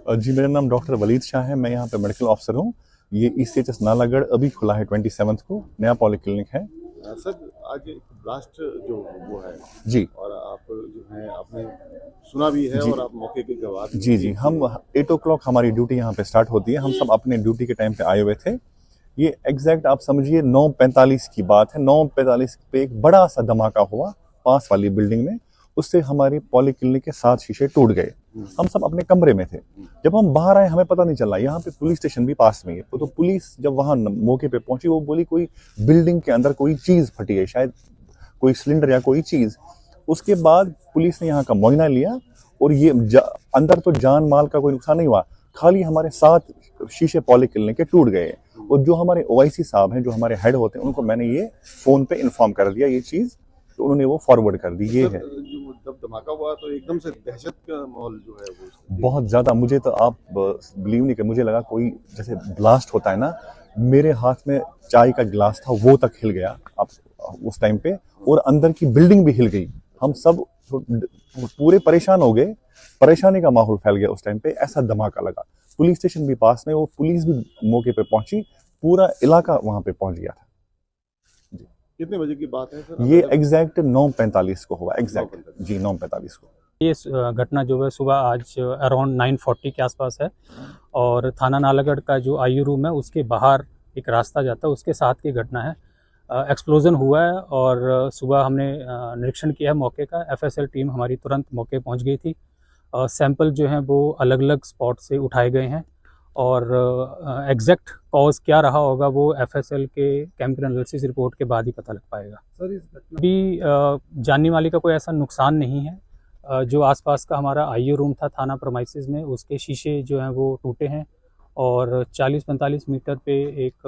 जी, मेरा नाम डॉक्टर वलीद शाह है। मैं यहाँ पे मेडिकल ऑफिसर हूँ। ये ECHS नालागढ़ अभी खुला है 27 को, नया पॉलीक्लिनिक है। सर, आज एक ब्लास्ट जो वो है जी और आप जो है आपने सुना भी है जी और आप मौके के गवाह भी जी हम 8 o'clock हमारी ड्यूटी यहाँ पे स्टार्ट होती है। हम सब अपने ड्यूटी के टाइम पे आए हुए थे। ये एग्जैक्ट आप समझिए 9:45 की बात है। 9:45 पे एक बड़ा सा धमाका हुआ पास वाली बिल्डिंग में। उससे हमारी पॉलीक्लिनिक के 7 शीशे टूट गए। हम सब अपने कमरे में थे। जब हम बाहर आए हमें पता नहीं चला। यहाँ पे पुलिस स्टेशन भी पास में है। तो पुलिस जब वहां मौके पे पहुंची, वो बोली कोई बिल्डिंग के अंदर कोई चीज फटी है, शायद कोई सिलेंडर या कोई चीज। उसके बाद पुलिस ने यहाँ का मुआयना लिया और ये अंदर तो जान माल का कोई नुकसान नहीं हुआ, खाली हमारे 7 शीशे पॉलीक्लिनिक के टूट गए। और जो हमारे OIC साहब हैं, जो हमारे हेड होते हैं, उनको मैंने ये फोन पे इन्फॉर्म कर दिया ये चीज, तो उन्होंने वो फॉरवर्ड कर दी। ये है जो जब धमाका हुआ तो एकदम से दहशत का माहौल जो है वो बहुत ज्यादा। मुझे तो आप बिलीव नहीं कर, मुझे लगा कोई जैसे ब्लास्ट होता है ना, मेरे हाथ में चाय का गिलास था वो तक हिल गया आप उस टाइम पे, और अंदर की बिल्डिंग भी हिल गई। हम सब पूरे परेशान हो गए, परेशानी का माहौल फैल गया उस टाइम पे। ऐसा धमाका लगा। पुलिस स्टेशन भी पास में, वो पुलिस भी मौके पे पहुंची, पूरा इलाका वहां पे पहुंच गया था। कितने बजे की बात है सर? ये एग्जैक्ट 9:45 को हुआ। एग्जैक्ट जी 9:45 को। ये घटना जो है सुबह आज अराउंड 9:40 के आसपास है और थाना नालागढ़ का जो IU रूम है उसके बाहर एक रास्ता जाता है, उसके साथ की घटना है। एक्सप्लोजन हुआ है और सुबह हमने निरीक्षण किया है मौके का। FSL टीम हमारी तुरंत मौके पहुंच गई थी। सैंपल जो हैं वो अलग अलग स्पॉट से उठाए गए हैं और एग्जैक्ट कॉज क्या रहा होगा वो FSL के केमिकल एनालिसिस रिपोर्ट के बाद ही पता लग पाएगा। सर, इस घटना अभी जानने वाले का कोई ऐसा नुकसान नहीं है। जो आसपास का हमारा IU रूम था थाना प्रमाइसिस में, उसके शीशे जो हैं वो टूटे हैं और 40-45 मीटर पे एक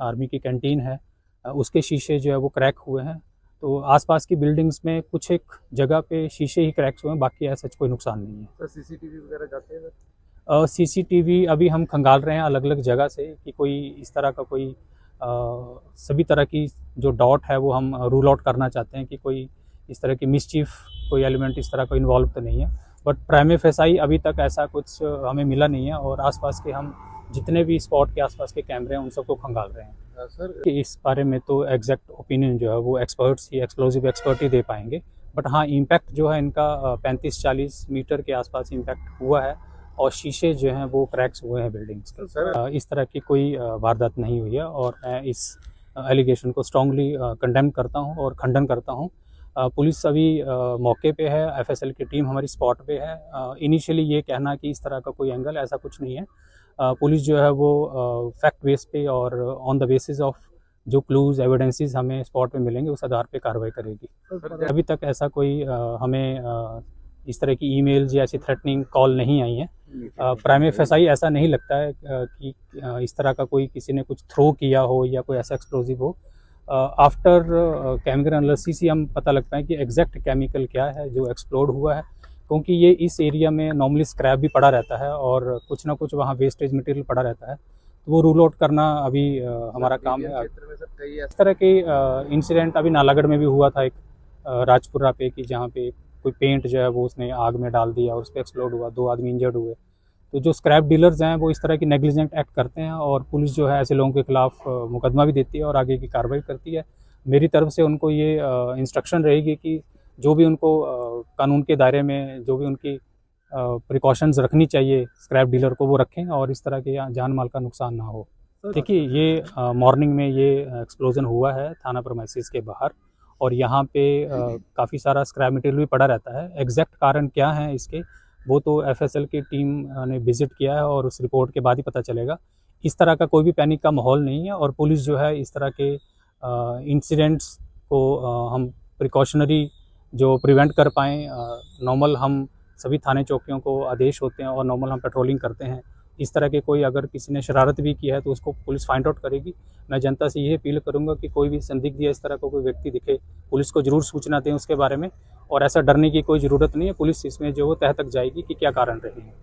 आर्मी की कैंटीन है, उसके शीशे जो है वो क्रैक हुए हैं। तो आसपास की बिल्डिंग्स में कुछ एक जगह पे शीशे ही क्रैक्स हुए हैं, बाकी ऐसा कोई नुकसान नहीं है। सर, CCTV वगैरह जाते हैं? CCTV अभी हम खंगाल रहे हैं अलग अलग जगह से कि कोई इस तरह का कोई सभी तरह की जो डॉट है वो हम रूल आउट करना चाहते हैं कि कोई इस तरह की मिसचीफ कोई एलिमेंट इस तरह का इन्वॉल्व तो नहीं है। बट प्राइमे फेसाई अभी तक ऐसा कुछ हमें मिला नहीं है और आसपास के हम जितने भी स्पॉट के आसपास के कैमरे हैं उन सबको खंगाल रहे हैं। सर, कि इस बारे में तो एग्जैक्ट ओपिनियन जो है वो एक्सपर्ट्स ही, एक्सप्लोजिव एक्सपर्ट ही दे पाएंगे। बट हाँ, इम्पैक्ट जो है इनका 35-40 मीटर के आसपास इम्पैक्ट हुआ है और शीशे जो हैं वो क्रैक्स हुए हैं बिल्डिंग्स के। इस तरह की कोई वारदात नहीं हुई है और मैं इस एलिगेशन को स्ट्रांगली कंडेम करता हूं और खंडन करता हूं। पुलिस अभी मौके पे है, FSL की टीम हमारी स्पॉट पे है। इनिशियली ये कहना कि इस तरह का कोई एंगल, ऐसा कुछ नहीं है। पुलिस जो है वो फैक्ट बेस पे और ऑन द बेसिस ऑफ जो क्लूज एविडेंसेस हमें स्पॉट पे मिलेंगे उस आधार पे कार्रवाई करेगी। अभी तक ऐसा कोई हमें इस तरह की ईमेल्स या ऐसी थ्रेटनिंग कॉल नहीं आई है। प्राइमे फेसाई ऐसा नहीं लगता है कि इस तरह का कोई किसी ने कुछ थ्रो किया हो या कोई ऐसा एक्सप्लोजिव हो। आफ्टर केमिकल एनालिसिस ही हम पता लग पाए कि एग्जैक्ट केमिकल क्या है जो एक्सप्लोड हुआ है, क्योंकि ये इस एरिया में नॉर्मली स्क्रैप भी पड़ा रहता है और कुछ ना कुछ वहाँ वेस्टेज मटेरियल पड़ा रहता है, तो वो रूल आउट करना अभी हमारा काम है। इस तरह के इंसिडेंट अभी नालागढ़ में भी हुआ था, एक राजपुरा पे, कि जहाँ पे कोई पेंट जो है वो उसने आग में डाल दिया और उस पर एक्सप्लोड हुआ, 2 आदमी इंजर्ड हुए। तो जो स्क्रैप डीलर्स हैं वो इस तरह की नेग्लिजेंट एक्ट करते हैं और पुलिस जो है ऐसे लोगों के खिलाफ मुकदमा भी देती है और आगे की कार्रवाई करती है। मेरी तरफ से उनको ये इंस्ट्रक्शन रहेगी कि जो भी उनको कानून के दायरे में जो भी उनकी प्रिकॉशंस रखनी चाहिए स्क्रैप डीलर को वो रखें और इस तरह के जान माल का नुकसान ना हो। देखिए, ये मॉर्निंग में ये एक्सप्लोजन हुआ है थाना प्रीमाइसेस के बाहर और यहाँ पे काफ़ी सारा स्क्रैप मटेरियल भी पड़ा रहता है। एग्जैक्ट कारण क्या है इसके, वो तो FSL की टीम ने विजिट किया है और उस रिपोर्ट के बाद ही पता चलेगा। इस तरह का कोई भी पैनिक का माहौल नहीं है और पुलिस जो है इस तरह के इंसिडेंट्स को हम प्रिकॉशनरी जो प्रिवेंट कर पाएँ, नॉर्मल हम सभी थाने चौकियों को आदेश होते हैं और नॉर्मल हम पेट्रोलिंग करते हैं। इस तरह के कोई अगर किसी ने शरारत भी की है तो उसको पुलिस फाइंड आउट करेगी। मैं जनता से ये अपील करूंगा कि कोई भी संदिग्ध या इस तरह का कोई व्यक्ति दिखे, पुलिस को जरूर सूचना दें उसके बारे में, और ऐसा डरने की कोई ज़रूरत नहीं है। पुलिस इसमें जो वो तह तक जाएगी कि क्या कारण रहे हैं।